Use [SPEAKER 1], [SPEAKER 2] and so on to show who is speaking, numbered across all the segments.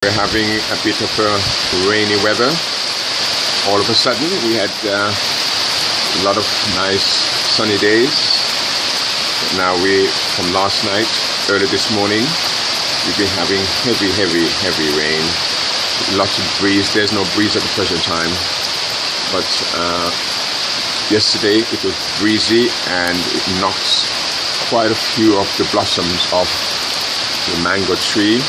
[SPEAKER 1] We're having a bit of a rainy weather. All of a sudden we had a lot of nice sunny days. Now from last night, early this morning, we've been having heavy rain. Lots of breeze. There's no breeze at the present time, but yesterday it was breezy and it knocked quite a few of the blossoms off the mango tree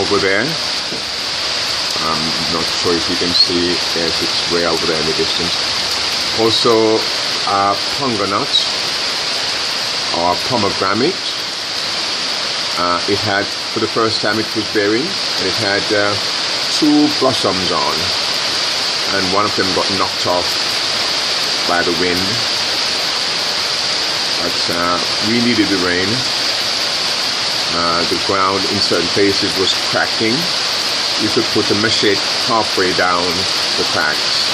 [SPEAKER 1] over there. I'm not sure if you can see. Yes, it's way over there in the distance. Also, punga nut or pomegranate. It had, for the first time, it was bearing, and it had 2 blossoms on, and one of them got knocked off by the wind. But we needed the rain. The ground in certain places was cracking. You could put a machete halfway down the cracks.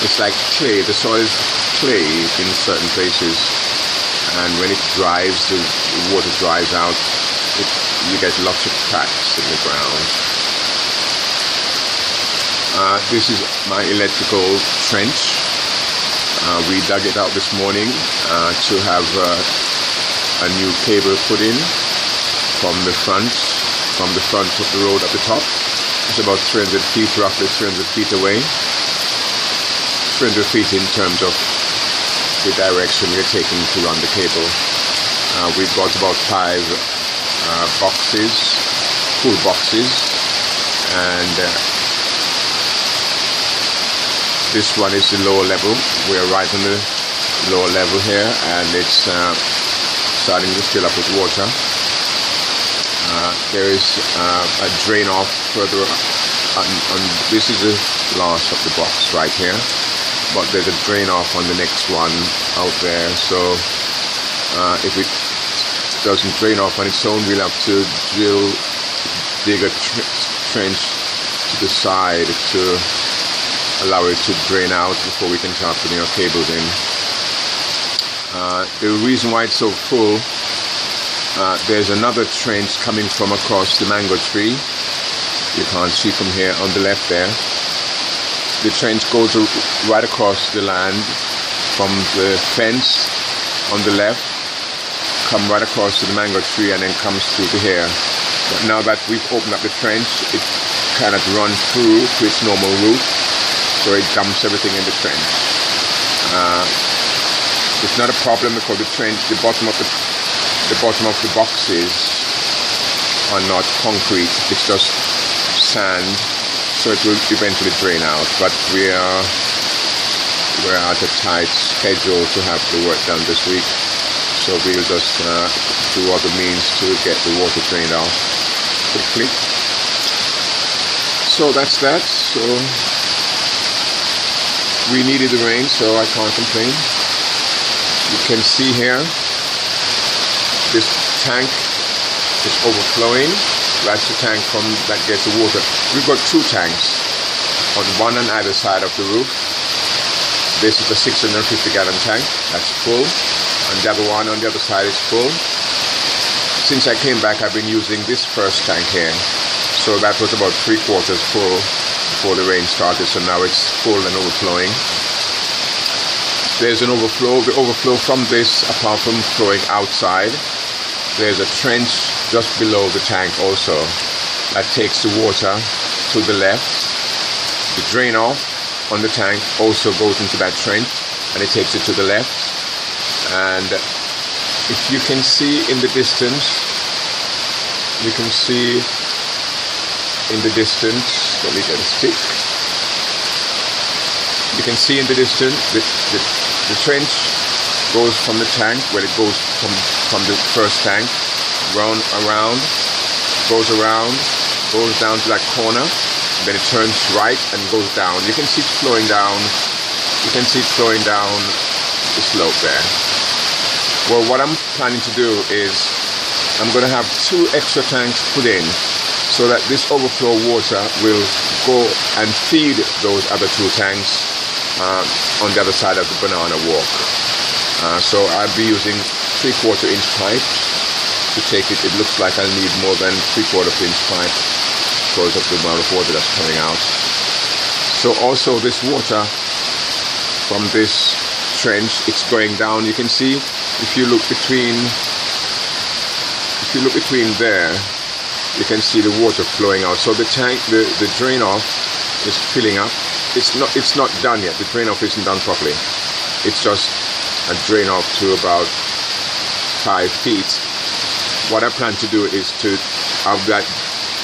[SPEAKER 1] It's like clay. The soil is clay in certain places, and when it dries, the water dries out, you get lots of cracks in the ground. This is my electrical trench. We dug it out this morning to have a new cable put in from the front of the road at the top. It's about 300 feet, roughly 300 feet away. 300 feet in terms of the direction we're taking to run the cable. We've got about 5 boxes, full boxes, and this one is the lower level. We're right on the lower level here, and it's starting to fill up with water. There is a drain off further on this is the last of the box right here, but there's a drain off on the next one out there. So if it doesn't drain off on its own, we'll have to dig a trench to the side to allow it to drain out before we can start putting our cables in. The reason why it's so full, there's another trench coming from across the mango tree. You can't see from here on the left there. The trench goes right across the land from the fence on the left, come right across to the mango tree, and then comes through to here. But now that we've opened up the trench, it cannot run through to its normal route, so it dumps everything in the trench. It's not a problem because the trench, the bottom of the boxes are not concrete, it's just sand, so it will eventually drain out. But we're at a tight schedule to have the work done this week, so we'll just do other means to get the water drained off quickly. So that's that. So we needed the rain, so I can't complain. You can see here, this tank is overflowing. That's the tank that gets the water. We've got 2 tanks on one on either side of the roof. This is the 650-gallon tank, that's full, and the other one on the other side is full. Since I came back, I've been using this first tank here, so that was about 3/4 full before the rain started, so now it's full and overflowing. There's an overflow. The overflow from this, apart from flowing outside, there's a trench just below the tank also that takes the water to the left. The drain off on the tank also goes into that trench, and it takes it to the left. And if you can see in the distance, you can see in the distance, let me get a stick. You can see in the distance the trench goes from the tank, where it goes from the first tank, around, goes down to that corner, then it turns right and goes down. You can see it flowing down. You can see it flowing down the slope there. Well, what I'm planning to do is I'm going to have 2 extra tanks put in, so that this overflow water will go and feed those other 2 tanks on the other side of the banana walk. So I'll be using 3/4 inch pipe to take it. It looks like I'll need more than 3/4 inch pipe because of the amount of water that's coming out. So also this water from this trench, it's going down. You can see if you look between there, you can see the water flowing out. So the tank, the drain off is filling up. It's not done yet. The drain off isn't done properly. It's just a drain off to about 5 feet. What I plan to do is to have that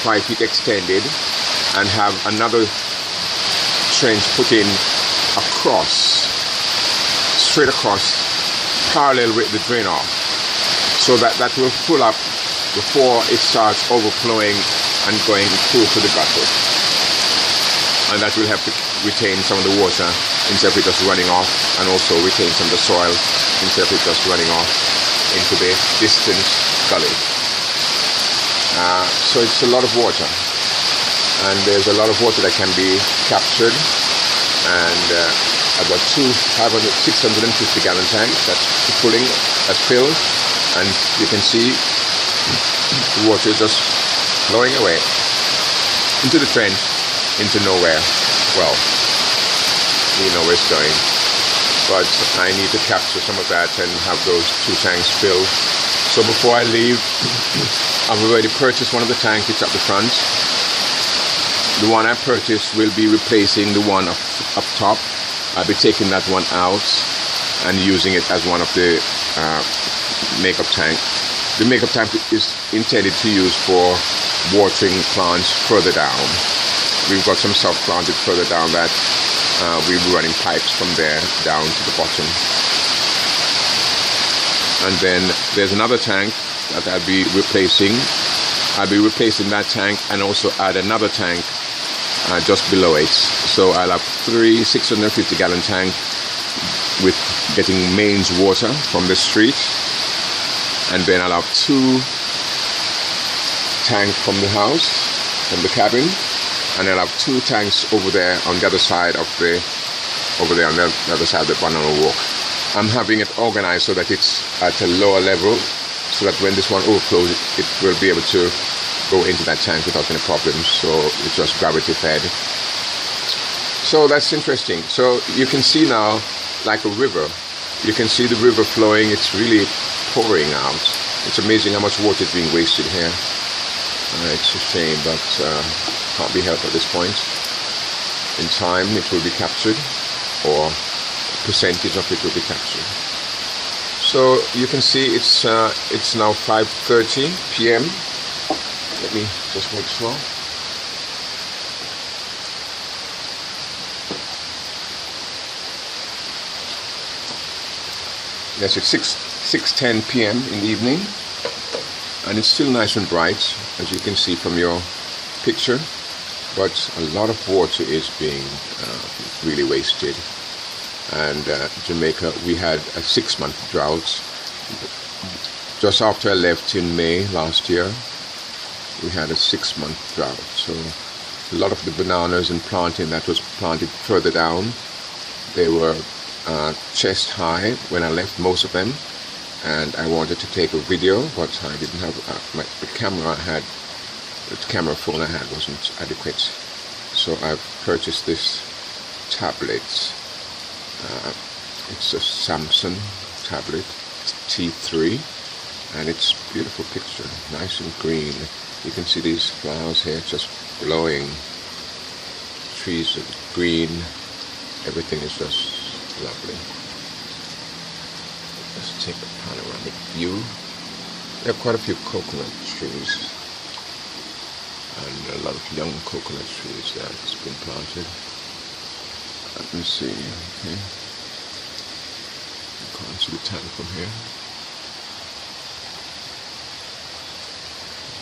[SPEAKER 1] 5 feet extended and have another trench put in across, straight across, parallel with the drain off, so that will fill up before it starts overflowing and going through to the gutter. And that will help to retain some of the water instead of it just running off, and also retain some of the soil instead of it just running off into the distant gully. So it's a lot of water, and there's a lot of water that can be captured, and I've got 650 gallon tanks that's filling, that's filled, and you can see the water is just flowing away into the trench, into nowhere. Well, you know where it's going, but I need to capture some of that and have those 2 tanks filled. So before I leave, I've already purchased one of the tanks. It's up the front. The one I purchased will be replacing the one up top. I'll be taking that one out and using it as one of the makeup tank. The makeup tank is intended to use for watering plants further down. We've got some soft planted further down that we'll be running pipes from there down to the bottom. And then there's another tank that I'll be replacing. I'll be replacing that tank and also add another tank just below it. So I'll have 3 650 gallon tank with getting mains water from the street, and then I'll have 2 tanks from the house, from the cabin, and I'll have 2 tanks over there on the other side of the other side of the banana walk. I'm having it organized so that it's at a lower level, so that when this one overflows, it will be able to go into that tank without any problems. So it's just gravity fed. So that's interesting. So you can see now, like a river, you can see the river flowing. It's really pouring out. It's amazing how much water is being wasted here. It's a shame, but can't be helped at this point. In time, it will be captured, or percentage of it will be captured. So you can see it's now 5:30 p.m. Let me just make sure. Yes, it's 6:10 p.m. in the evening, and it's still nice and bright, as you can see from your picture. But a lot of water is being really wasted. And Jamaica, we had a 6-month drought. Just after I left in May last year, we had a 6-month drought. So a lot of the bananas and planting that was planted further down, they were chest high when I left, most of them. And I wanted to take a video, but I didn't have the camera I had. The camera phone I had wasn't adequate. So I've purchased this tablet. It's a Samsung tablet, T3, and it's a beautiful picture, nice and green. You can see these flowers here just glowing. Trees are green, everything is just lovely. Let's take a panoramic view. There are quite a few coconut trees, and a lot of young coconut trees that's been planted. Let me see, okay. You can't see the tank from here.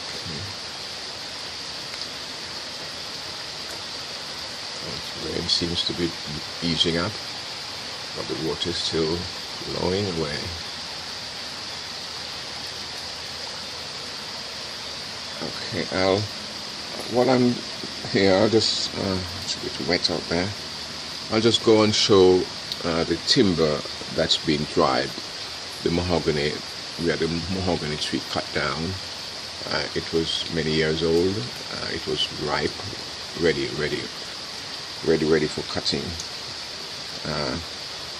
[SPEAKER 1] Okay. The rain seems to be easing up, but the water is still flowing away. Okay, while I'm here, I'll just, it's a bit wet out there. I'll just go and show the timber that's been dried, the mahogany we had a mahogany tree cut down. It was many years old. It was ripe, ready for cutting.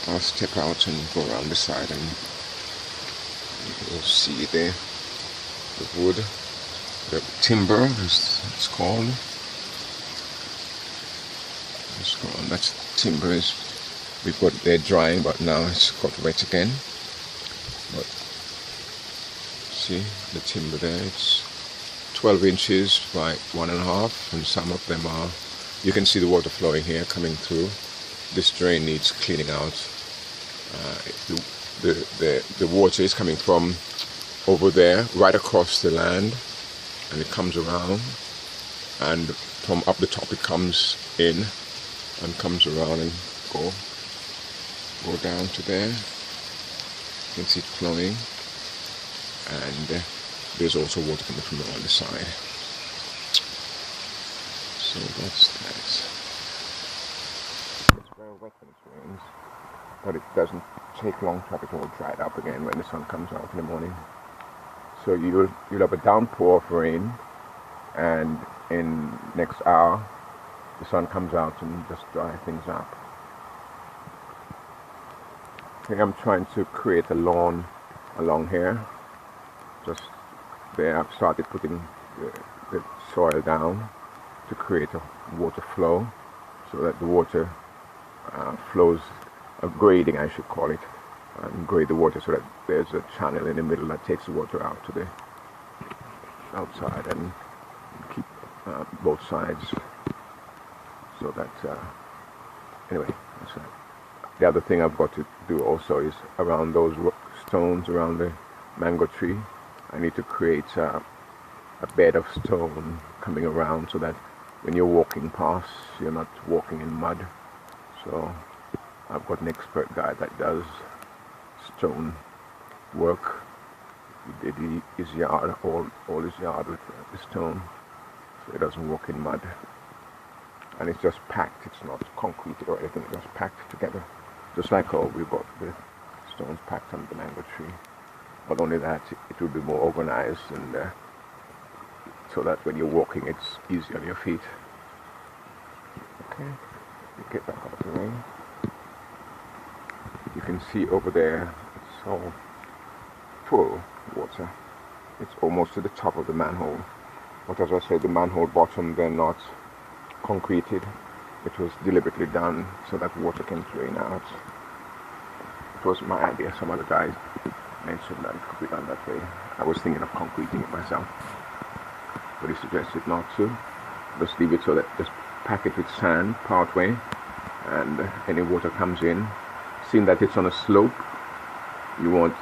[SPEAKER 1] I'll step out and go around the side, and you'll see the wood, the timber, as it's called. That's timber. We've got it there drying, but now it's got wet again. But see the timber there, it's 12 inches by 1.5, and some of them are, you can see the water flowing here coming through. This drain needs cleaning out. The water is coming from over there right across the land, and it comes around, and from up the top it comes in and comes around and go down to there. You can see it flowing, and there's also water coming from the other side. So that's that. It's very wet when it rains, but it doesn't take long to have it all dried up again when the sun comes out in the morning. So you'll have a downpour of rain, and in next hour the sun comes out and just dry things up. I think I'm trying to create a lawn along here. Just there I've started putting the soil down to create a water flow, so that the water flows, a grading I should call it, and grade the water so that there's a channel in the middle that takes the water out to the outside, and keep both sides, so that anyway, that's it. The other thing I've got to do also is around those stones around the mango tree, I need to create a bed of stone coming around, so that when you're walking past, you're not walking in mud. So I've got an expert guy that does stone work. He did his yard, all his yard with the stone, so it doesn't walk in mud. And it's just packed, it's not concreted or anything, it's just packed together. Just like how we've got the stones packed on the mango tree. But only that, it will be more organized, and so that when you're walking, it's easy on your feet. Okay, you get back out of the rain. You can see over there, it's all full water. It's almost to the top of the manhole. But as I said, the manhole bottom, they're not concreted. It was deliberately done so that water can drain out. It wasn't my idea. Some other guys mentioned that it could be done that way. I was thinking of concreting it myself, but he suggested not to. Just leave it so that, just pack it with sand part way, and any water comes in. Seeing that it's on a slope, you want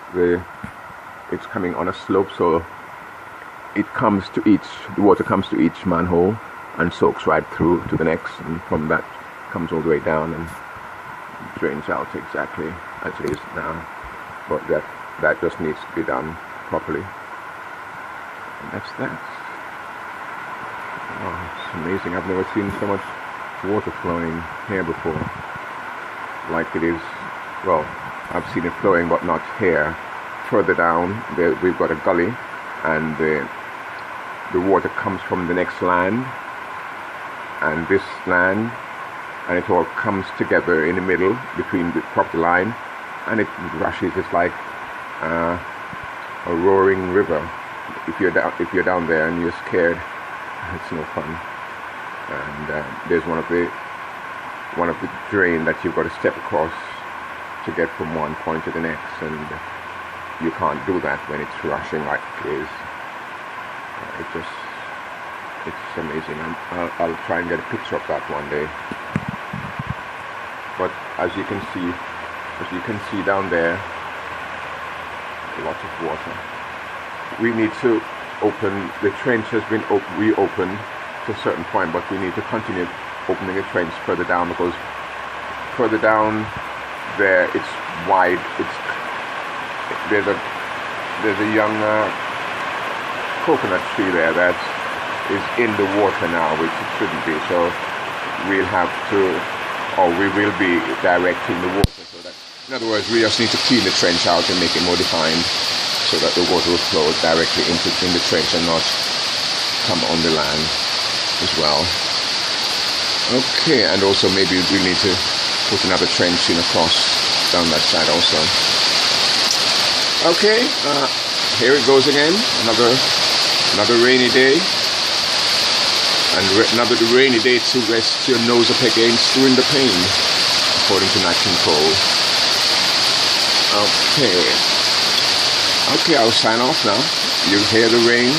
[SPEAKER 1] it's coming on a slope, so it comes to the water comes to each manhole and soaks right through to the next, and from that comes all the way down and drains out exactly as it is now. But that just needs to be done properly. And that's that. Oh, it's amazing. I've never seen so much water flowing here before. Like it is, well, I've seen it flowing, but not here. Further down, we've got a gully, and the water comes from the next land, and this land, and it all comes together in the middle between the property line, and it rushes. It's like a roaring river. If you're down there and you're scared, it's no fun. And there's one of the drain that you've got to step across to get from one point to the next, and you can't do that when it's rushing like it is. It's amazing. I'll try and get a picture of that one day. But as you can see down there, a lot of water. We need to open, the trench has been reopened to a certain point, but we need to continue opening the trench further down, because further down there it's wide. There's a young coconut tree there that is in the water now, which it shouldn't be. So we will be directing the water, so that, in other words, we just need to clean the trench out and make it more defined, so so that the water will flow directly in the trench and not come on the land as well. Okay, and also maybe we need to put another trench in across down that side also. Okay, here it goes again. Another rainy day, and another rainy day to rest your nose up against during the pain, according to Nat King Cole. Okay, I'll sign off now. You hear the rain.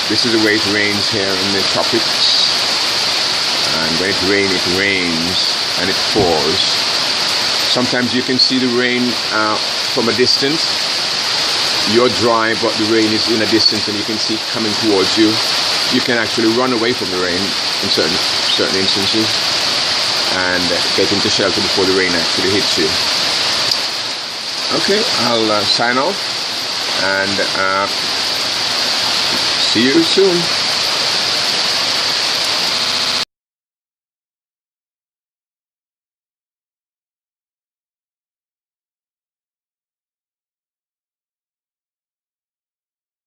[SPEAKER 1] This is the way it rains here in the tropics. And when it rains and it pours. Sometimes you can see the rain from a distance. You're dry, but the rain is in a distance and you can see it coming towards you. You can actually run away from the rain in certain instances and get into shelter before the rain actually hits you. Okay, I'll sign off and see you soon.